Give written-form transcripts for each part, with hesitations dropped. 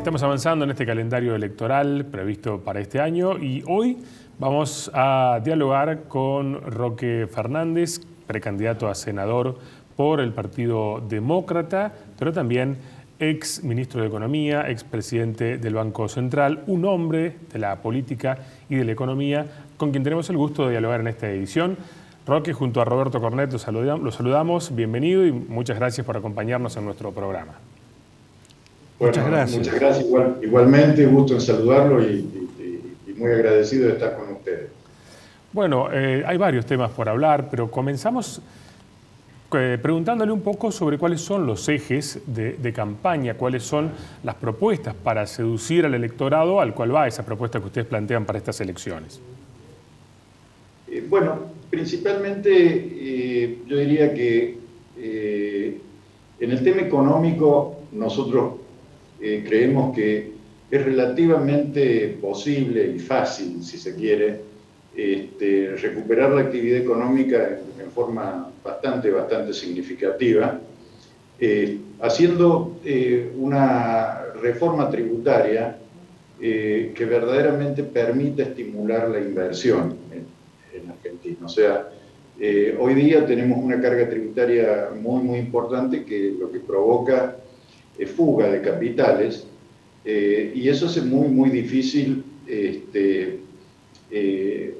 Estamos avanzando en este calendario electoral previsto para este año y hoy vamos a dialogar con Roque Fernández, precandidato a senador por el Partido Demócrata, pero también ex ministro de Economía, ex presidente del Banco Central, un hombre de la política y de la economía con quien tenemos el gusto de dialogar en esta edición. Roque, junto a Roberto Cornet, lo saludamos, bienvenido y muchas gracias por acompañarnos en nuestro programa. Bueno, muchas gracias. Igualmente, gusto en saludarlo y muy agradecido de estar con ustedes. Bueno, hay varios temas por hablar, pero comenzamos preguntándole un poco sobre cuáles son los ejes de campaña, cuáles son las propuestas para seducir al electorado al cual va esa propuesta que ustedes plantean para estas elecciones. Bueno, principalmente yo diría que en el tema económico nosotros creemos que es relativamente posible y fácil, si se quiere, recuperar la actividad económica en forma bastante significativa, haciendo una reforma tributaria que verdaderamente permita estimular la inversión en Argentina. O sea, hoy día tenemos una carga tributaria muy importante que lo que provoca fuga de capitales, y eso hace muy difícil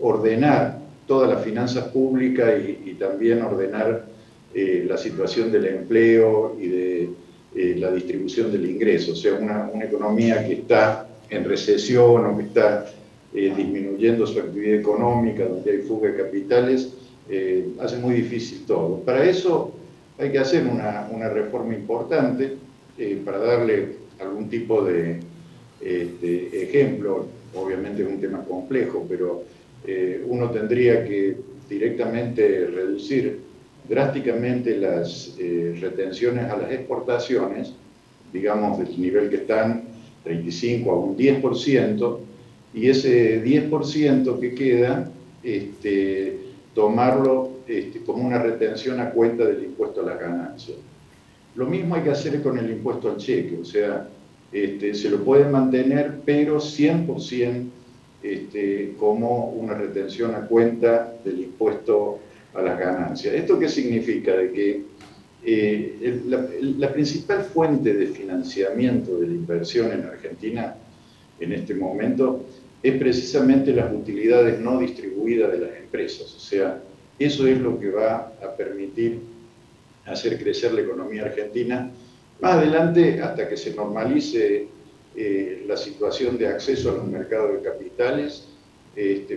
ordenar todas las finanzas públicas y también ordenar la situación del empleo y de la distribución del ingreso. O sea, una economía que está en recesión o que está disminuyendo su actividad económica, donde hay fuga de capitales, hace muy difícil todo. Para eso hay que hacer una reforma importante. Para darle algún tipo de ejemplo, obviamente es un tema complejo, pero uno tendría que directamente reducir drásticamente las retenciones a las exportaciones, digamos del nivel que están, 35 a un 10%, y ese 10% que queda, tomarlo como una retención a cuenta del impuesto a las ganancias. Lo mismo hay que hacer con el impuesto al cheque, o sea, se lo puede mantener, pero 100% como una retención a cuenta del impuesto a las ganancias. ¿Esto qué significa? De que la principal fuente de financiamiento de la inversión en Argentina en este momento es precisamente las utilidades no distribuidas de las empresas. O sea, eso es lo que va a permitir hacer crecer la economía argentina. Más adelante, hasta que se normalice la situación de acceso a los mercados de capitales,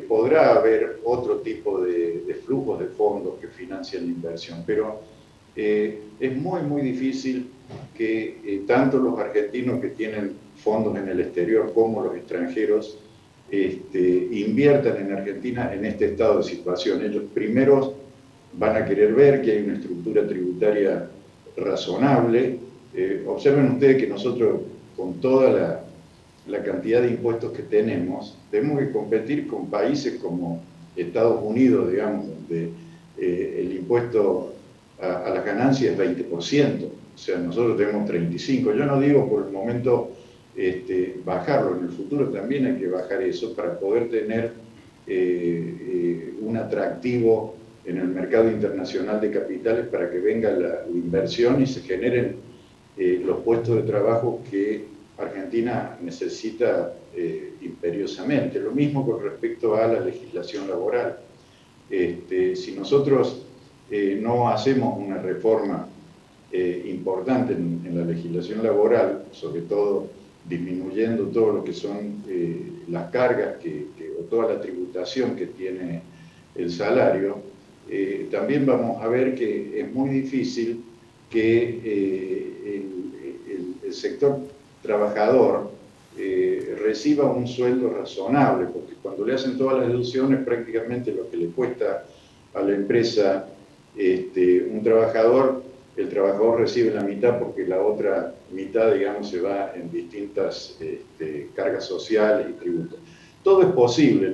podrá haber otro tipo de flujos de fondos que financian la inversión, pero es muy difícil que tanto los argentinos que tienen fondos en el exterior como los extranjeros inviertan en Argentina en este estado de situación. Ellos primeros van a querer ver que hay una estructura tributaria razonable. Observen ustedes que nosotros, con toda la cantidad de impuestos que tenemos que competir con países como Estados Unidos, digamos, donde el impuesto a las ganancias es 20%. O sea, nosotros tenemos 35%. Yo no digo por el momento bajarlo, en el futuro también hay que bajar eso para poder tener un atractivo en el mercado internacional de capitales para que venga la inversión y se generen los puestos de trabajo que Argentina necesita imperiosamente. Lo mismo con respecto a la legislación laboral. Si nosotros no hacemos una reforma importante en la legislación laboral, sobre todo disminuyendo todo lo que son las cargas o toda la tributación que tiene el salario, también vamos a ver que es muy difícil que el sector trabajador reciba un sueldo razonable, porque cuando le hacen todas las deducciones, prácticamente lo que le cuesta a la empresa un trabajador, el trabajador recibe la mitad porque la otra mitad, digamos, se va en distintas cargas sociales y tributos. Todo es posible.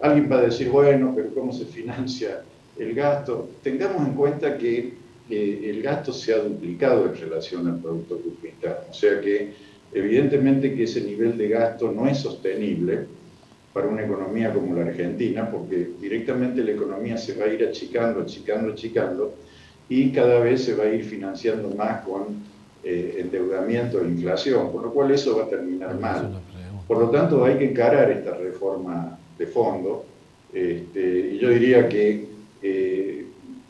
Alguien va a decir, bueno, pero ¿cómo se financia el gasto? Tengamos en cuenta que el gasto se ha duplicado en relación al Producto Bruto Interno. O sea que Evidentemente que ese nivel de gasto no es sostenible para una economía como la Argentina, porque directamente la economía se va a ir achicando, achicando, achicando, y cada vez se va a ir financiando más con endeudamiento e inflación, con lo cual eso va a terminar mal. Por lo tanto, hay que encarar esta reforma de fondo, y yo diría que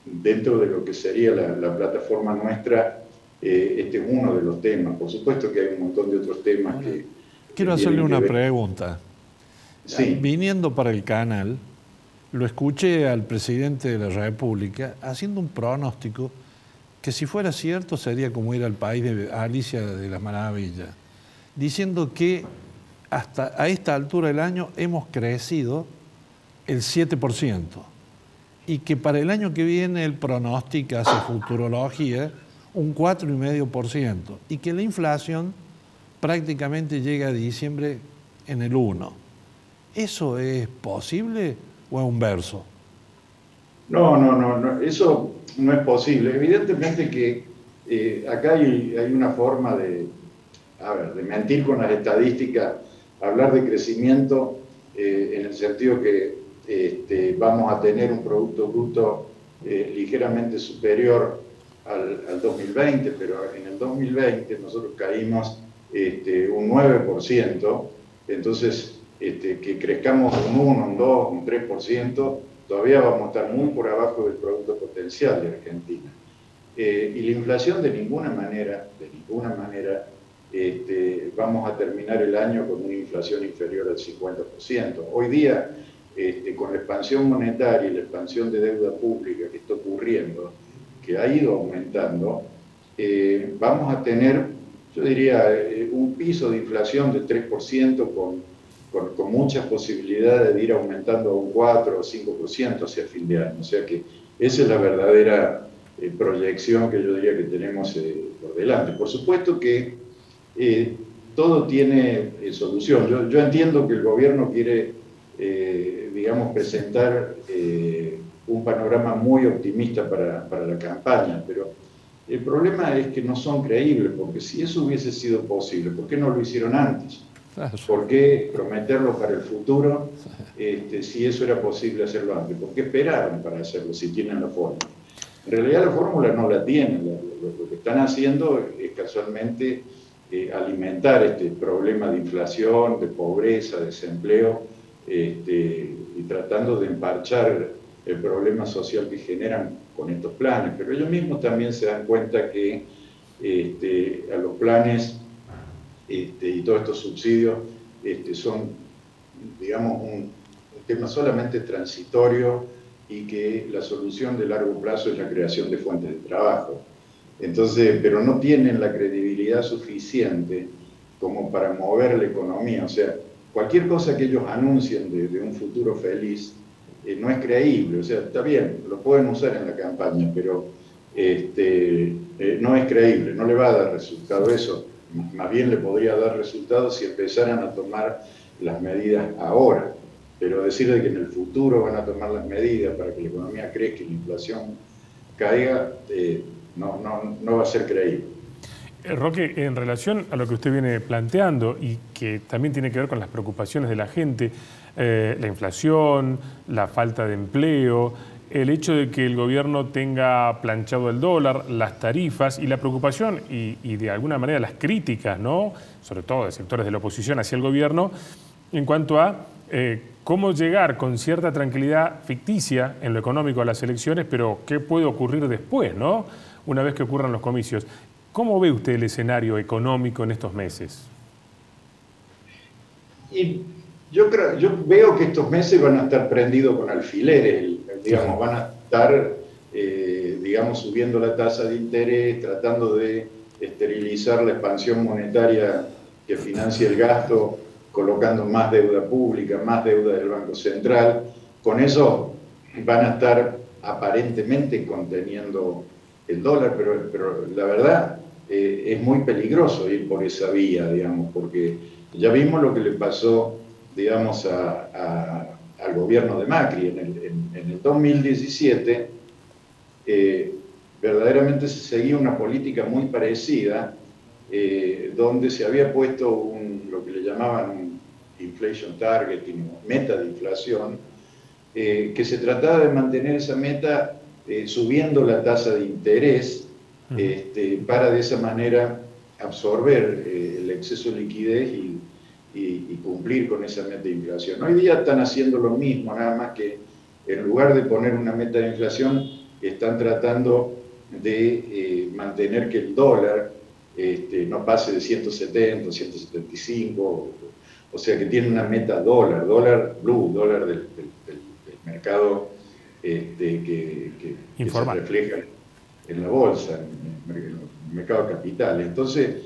dentro de lo que sería la plataforma nuestra, este es uno de los temas. Por supuesto que hay un montón de otros temas que quiero hacerle una pregunta. Sí. Viniendo para el canal, lo escuché al presidente de la República haciendo un pronóstico que, si fuera cierto, sería como ir al país de Alicia de las Maravillas, diciendo que hasta a esta altura del año hemos crecido el 7%, y que para el año que viene él pronostica, hace futurología, un 4,5%, y que la inflación prácticamente llega a diciembre en el 1%. ¿Eso es posible o es un verso? No, eso no es posible. Evidentemente que acá hay una forma de mentir con las estadísticas, hablar de crecimiento en el sentido que vamos a tener un Producto Bruto ligeramente superior al 2020, pero en el 2020 nosotros caímos un 9%, entonces que crezcamos un 1, un 2, un 3%, todavía vamos a estar muy por abajo del producto potencial de Argentina. Y la inflación de ninguna manera, vamos a terminar el año con una inflación inferior al 50%. Hoy día, con la expansión monetaria y la expansión de deuda pública que está ocurriendo, que ha ido aumentando, vamos a tener, yo diría, un piso de inflación del 3% con muchas posibilidades de ir aumentando a un 4 o 5% hacia fin de año. O sea que esa es la verdadera proyección que yo diría que tenemos por delante. Por supuesto que todo tiene solución. Yo entiendo que el gobierno quiere, digamos, presentar un panorama muy optimista para la campaña, pero el problema es que no son creíbles, porque si eso hubiese sido posible, ¿por qué no lo hicieron antes? ¿Por qué prometerlo para el futuro si eso era posible hacerlo antes? ¿Por qué esperaron para hacerlo si tienen la fórmula? En realidad la fórmula no la tienen. Lo que están haciendo es casualmente alimentar este problema de inflación, de pobreza, de desempleo, y tratando de emparchar el problema social que generan con estos planes. Pero ellos mismos también se dan cuenta que a los planes y todos estos subsidios son, digamos, un tema solamente transitorio, y que la solución de largo plazo es la creación de fuentes de trabajo. Entonces, pero no tienen la credibilidad suficiente como para mover la economía. O sea, cualquier cosa que ellos anuncien de un futuro feliz no es creíble. O sea, está bien, lo pueden usar en la campaña, pero no es creíble, no le va a dar resultado eso. Más bien le podría dar resultados si empezaran a tomar las medidas ahora. Pero decirle que en el futuro van a tomar las medidas para que la economía crezca y la inflación caiga, no va a ser creíble. Roque, en relación a lo que usted viene planteando y que también tiene que ver con las preocupaciones de la gente, la inflación, la falta de empleo, el hecho de que el gobierno tenga planchado el dólar, las tarifas y la preocupación y de alguna manera las críticas, ¿no?, sobre todo de sectores de la oposición hacia el gobierno, en cuanto a cómo llegar con cierta tranquilidad ficticia en lo económico a las elecciones, pero qué puede ocurrir después, ¿no?, una vez que ocurran los comicios. ¿Cómo ve usted el escenario económico en estos meses? Y yo veo que estos meses van a estar prendidos con alfileres, digamos, van a estar, digamos, subiendo la tasa de interés, tratando de esterilizar la expansión monetaria que financia el gasto, colocando más deuda pública, más deuda del Banco Central. Con eso van a estar aparentemente conteniendo el dólar, pero la verdad es muy peligroso ir por esa vía, digamos, porque ya vimos lo que le pasó, digamos, al gobierno de Macri en el 2017. Verdaderamente se seguía una política muy parecida, donde se había puesto lo que le llamaban un inflation targeting, meta de inflación, que se trataba de mantener esa meta subiendo la tasa de interés para de esa manera absorber el exceso de liquidez y cumplir con esa meta de inflación. Hoy día están haciendo lo mismo, nada más que en lugar de poner una meta de inflación, están tratando de mantener que el dólar no pase de 170, 175, o sea que tiene una meta dólar blue, dólar del mercado que se refleja en la bolsa, en el mercado de capitales. Entonces,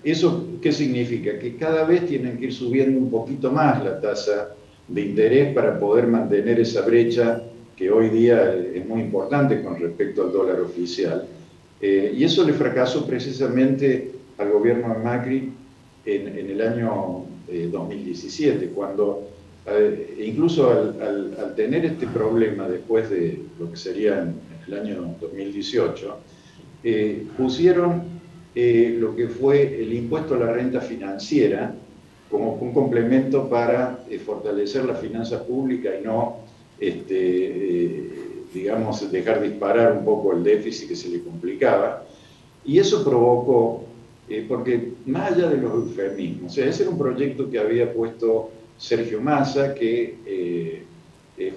¿eso qué significa? Que cada vez tienen que ir subiendo un poquito más la tasa de interés para poder mantener esa brecha que hoy día es muy importante con respecto al dólar oficial. Y eso le fracasó precisamente al gobierno de Macri en el año 2017, cuando incluso al tener este problema después de lo que sería en el año 2018, pusieron lo que fue el impuesto a la renta financiera como un complemento para fortalecer la finanza pública y no, digamos, dejar disparar un poco el déficit que se le complicaba. Y eso provocó, porque más allá de los eufemismos, o sea, ese era un proyecto que había puesto Sergio Massa, que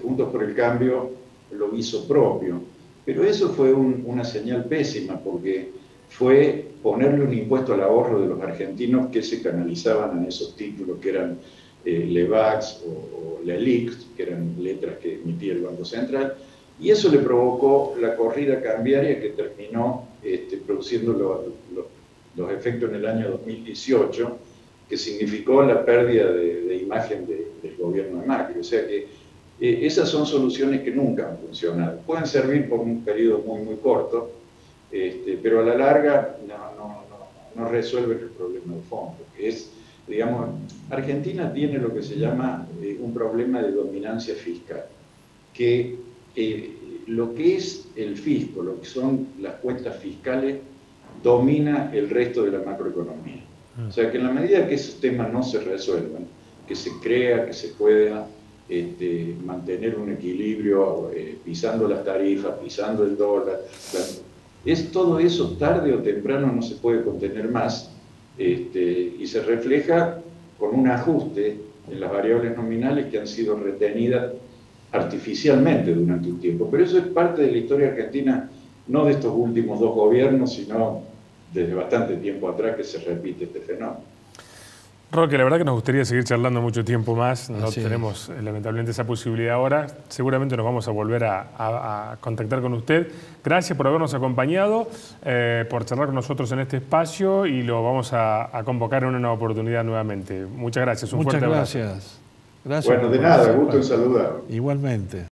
Juntos por el Cambio lo hizo propio. Pero eso fue una señal pésima, porque fue ponerle un impuesto al ahorro de los argentinos que se canalizaban en esos títulos que eran LEVAX o LELIX, que eran letras que emitía el Banco Central, y eso le provocó la corrida cambiaria que terminó produciendo los efectos en el año 2018, que significó la pérdida de imagen del gobierno de Macri. O sea que esas son soluciones que nunca han funcionado. Pueden servir por un periodo muy, muy corto, pero a la larga no resuelven el problema de fondo, que es, digamos, Argentina tiene lo que se llama un problema de dominancia fiscal, que lo que es el fisco, lo que son las cuentas fiscales, domina el resto de la macroeconomía. O sea que en la medida que esos temas no se resuelvan, que se crea, que se pueda mantener un equilibrio pisando las tarifas, pisando el dólar, todo eso tarde o temprano no se puede contener más, y se refleja con un ajuste en las variables nominales que han sido retenidas artificialmente durante un tiempo. Pero eso es parte de la historia argentina, no de estos últimos 2 gobiernos, sino desde bastante tiempo atrás que se repite este fenómeno. Roque, la verdad que nos gustaría seguir charlando mucho tiempo más, no tenemos lamentablemente esa posibilidad ahora, seguramente nos vamos a volver a contactar con usted. Gracias por habernos acompañado, por charlar con nosotros en este espacio y lo vamos a convocar en una nueva oportunidad nuevamente. Muchas gracias, un fuerte abrazo. Muchas gracias. Bueno, de nada, gusto en saludar. Igualmente.